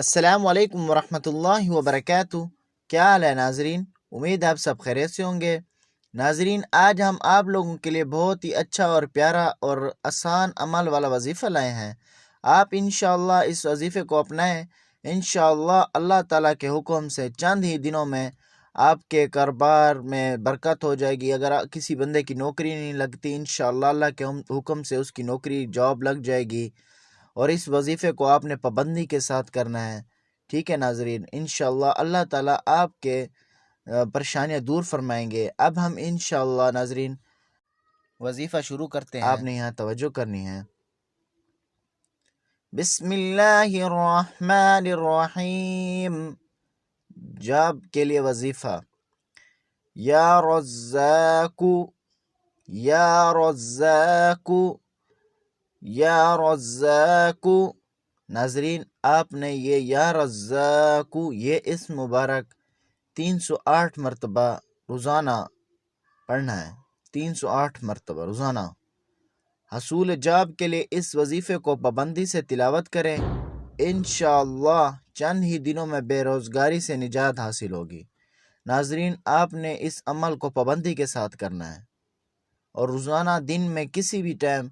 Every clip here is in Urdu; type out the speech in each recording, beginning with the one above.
السلام علیکم ورحمۃ اللہ وبرکاتہ۔ کیا حال ہے ناظرین؟ امید آپ سب خیریت سے ہوں گے۔ ناظرین، آج ہم آپ لوگوں کے لیے بہت ہی اچھا اور پیارا اور آسان عمل والا وظیفہ لائے ہیں۔ آپ انشاءاللہ اس وظیفے کو اپنائیں۔ انشاءاللہ اللہ تعالیٰ کے حکم سے چند ہی دنوں میں آپ کے کاروبار میں برکت ہو جائے گی۔ اگر کسی بندے کی نوکری نہیں لگتی، انشاءاللہ اللہ کے حکم سے اس کی نوکری جاب لگ جائے گی، اور اس وظیفے کو آپ نے پابندی کے ساتھ کرنا ہے۔ ٹھیک ہے ناظرین، انشاءاللہ اللہ تعالیٰ آپ کے پریشانیاں دور فرمائیں گے۔ اب ہم انشاءاللہ ناظرین وظیفہ شروع کرتے ہیں۔ آپ نے یہاں توجہ کرنی ہے۔ بسم اللہ الرحمن الرحیم۔ جاب کے لیے وظیفہ: یا رزاق، یا رزاق، یا رزاق۔ ناظرین، آپ نے یہ یا رزاق یہ اسم مبارک 308 مرتبہ روزانہ پڑھنا ہے۔ 308 مرتبہ روزانہ۔ حصول جاب کے لیے اس وظیفے کو پابندی سے تلاوت کریں۔ انشاءاللہ چند ہی دنوں میں بے روزگاری سے نجات حاصل ہوگی۔ ناظرین، آپ نے اس عمل کو پابندی کے ساتھ کرنا ہے، اور روزانہ دن میں کسی بھی ٹائم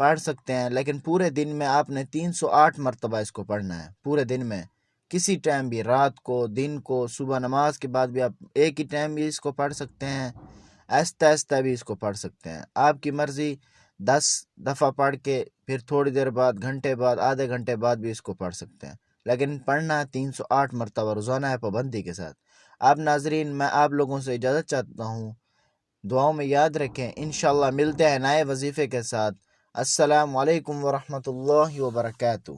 پڑھ سکتے ہیں، لیکن پورے دن میں آپ نے 308 مرتبہ اس کو پڑھنا ہے۔ پورے دن میں کسی ٹائم بھی، رات کو، دن کو، صبح نماز کے بعد بھی آپ ایک ہی ٹائم بھی اس کو پڑھ سکتے ہیں، آہستہ آہستہ بھی اس کو پڑھ سکتے ہیں۔ آپ کی مرضی، 10 دفعہ پڑھ کے پھر تھوڑی دیر بعد، گھنٹے بعد، آدھے گھنٹے بعد بھی اس کو پڑھ سکتے ہیں، لیکن پڑھنا 308 مرتبہ روزانہ ہے پابندی کے ساتھ۔ اب ناظرین، میں آپ لوگوں سے اجازت چاہتا ہوں۔ دعاؤں میں یاد رکھیں۔ انشاءاللہ ملتے ہیں نئے وظیفے کے ساتھ۔ السلام علیکم ورحمۃ اللہ وبرکاتہ۔